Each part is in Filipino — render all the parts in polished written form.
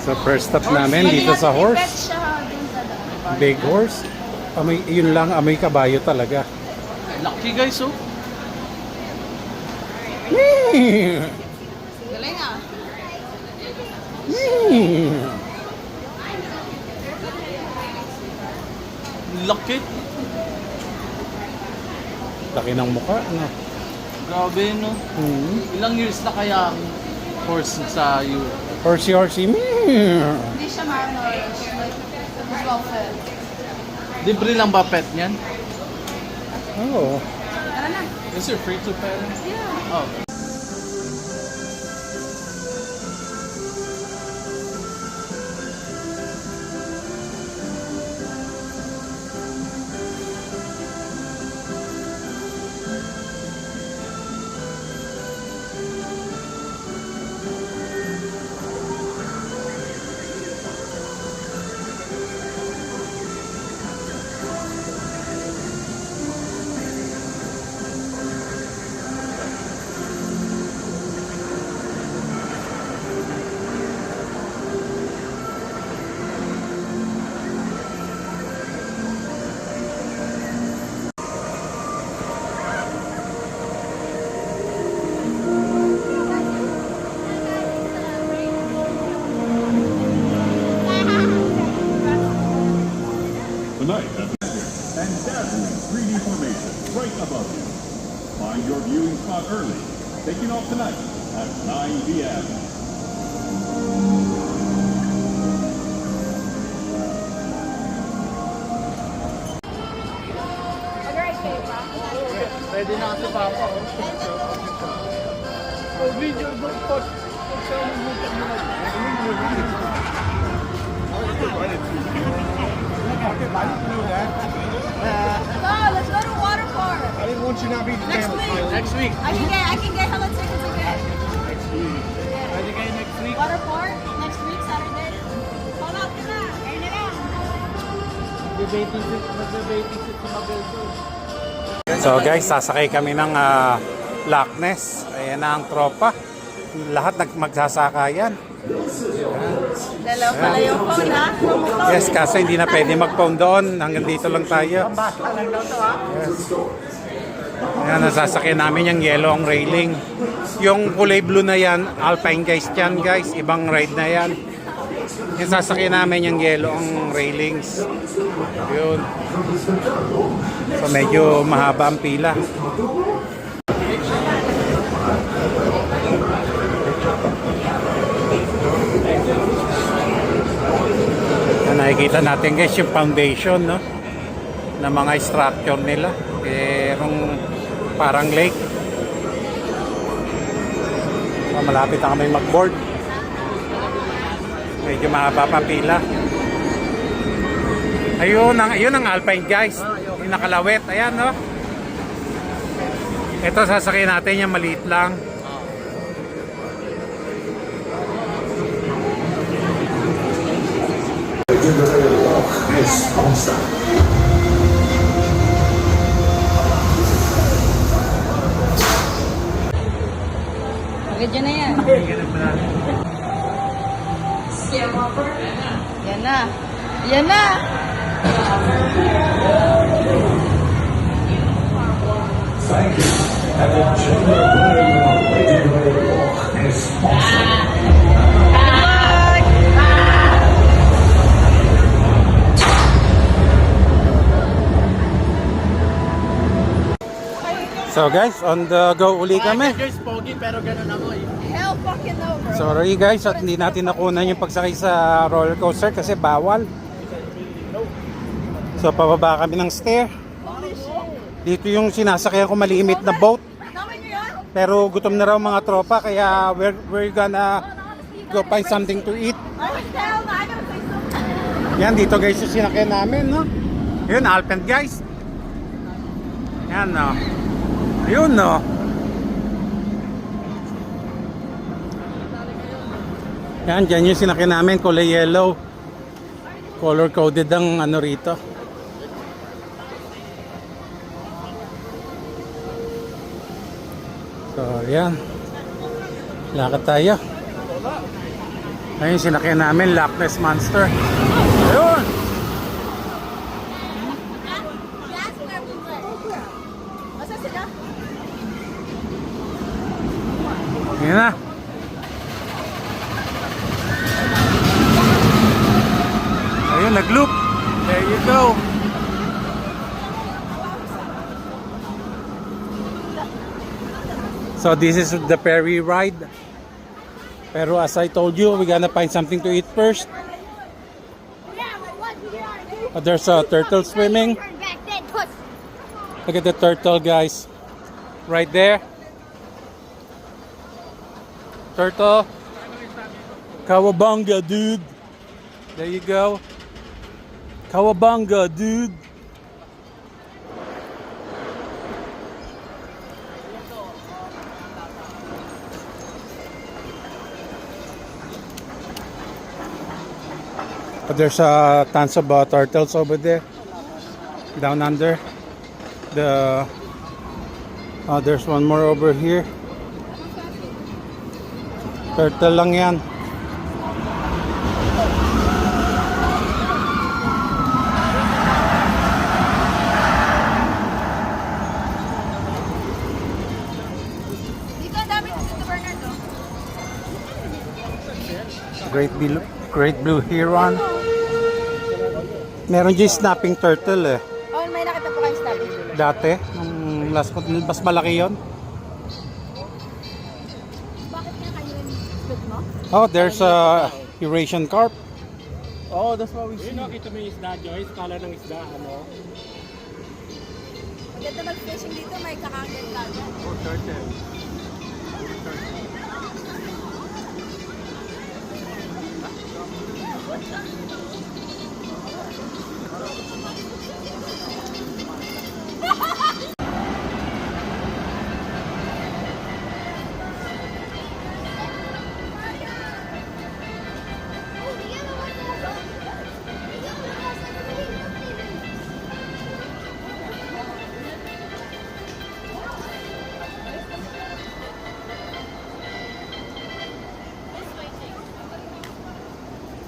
So first stop namin dito sa horse. Big horse. Amoy, yun lang, amoy kabayo talaga. Lucky guys, oh. Galing ah. Lucky. Laki ng mukha, ano? Grabe, no? Ilang years na kaya ang horse sa you? Horsey. Hindi siya malnourished. Like, it's well fed. Libre lang ba pet niyan? Oo. Tara na. Is it free to pet? Yeah. Oh. Tonight, and dazzling 3D formation right above you. Find your viewing spot early. Taking off tonight at 9 p.m. Ready na si Papa, oh. Oh, video, don't post. Let's go to water park. I didn't want you not being Next week. Next week. I can get hella tickets again. Ready kayo next week? Water park next week, Saturday. Hold up ka na. Kayo na lang. Mag-debating sit si Mabel to. So guys, sasakay kami ng Loch Ness. Ayan na ang tropa. Lahat magsasakayan. Dalaw pala yung phone ha. Yes, kaso hindi na pwede mag-phone doon. Hanggang dito lang tayo. Yes. Ayan, nasasakyan namin yung yellow ang railing. Yung kulay blue na yan, Alpine guys yan guys. Ibang ride na yan. Yung sasakyan namin yung yellow ang railings. Yun. So medyo mahaba ang pila. Nakikita natin guys yung foundation, no, ng mga structure nila. Merong parang lake. Malapit na kami mag-board. Medyo mahaba pa pila. Ayun ang Alpine guys. Yung nakalawit. Ayan, no. Ito sasakyan natin yung maliit lang. Video na yan. Yan na. Yan na. So guys, on the go uli kami. Guys, pogi pero ganun ako eh. Hell fucking no, bro. Sorry guys at hindi natin nakunan yung pagsakay sa roller coaster kasi bawal. So pababa kami ng stair. Dito yung sinasakyan ko malimit na boat. Pero gutom na raw mga tropa kaya we're gonna go find something to eat. Yan dito guys yung sinakyan namin, no. Yun Alpine guys. Yan, no. Ayun, no. Yan, dyan yung sinakyan namin, kulay yellow. Color coded ang ano rito. So, yan. Lakad tayo. Ayun, sinakyan namin, Loch Ness Monster. Ayun! That's where we went. Masa sila? Ayun na. Ayun, nag-loop. There you go. So this is the ferry ride. Pero as I told you, we're gonna find something to eat first. There's a turtle swimming. Look at the turtle, guys. Right there. Turtle. Kawabunga, dude. There you go. Kawabunga, dude. But there's tons of turtles over there, down under. There's one more over here. Turtle lang yan. Dito ang dami dito, Bernardo. Great blue heron. Meron dyan snapping turtle eh. Oh, may nakita po kayo snapping. Dati, nung last month, mas malaki yon. Bakit nga kayo yung split mo? Oh, there's a Eurasian carp. Oh, that's what we see. Kita mo yung isda, Joyce. Kala ng isda, ano? Maganda mag-fishing dito, may kakanggan ka agad. Oh, turtle.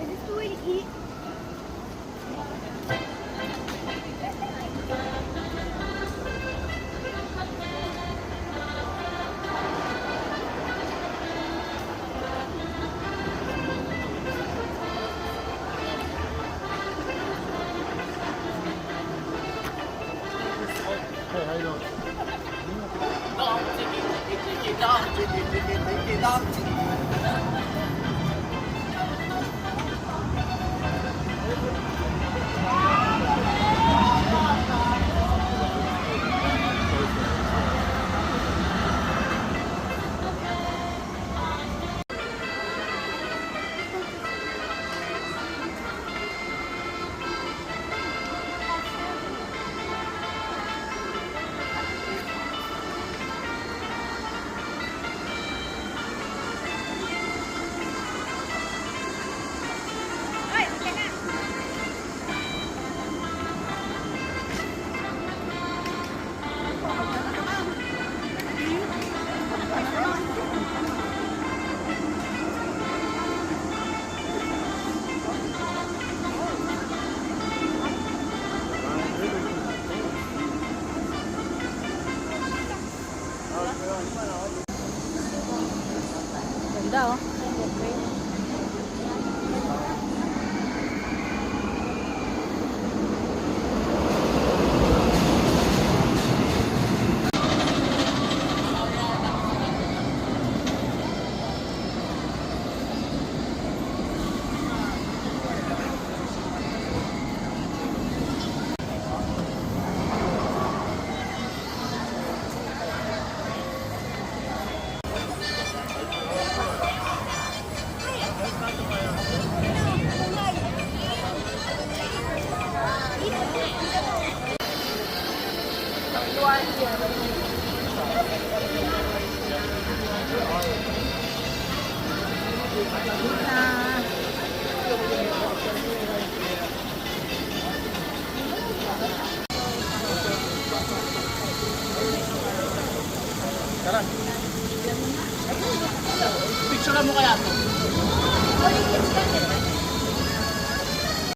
Is this the way to eat? Hey, how you doing?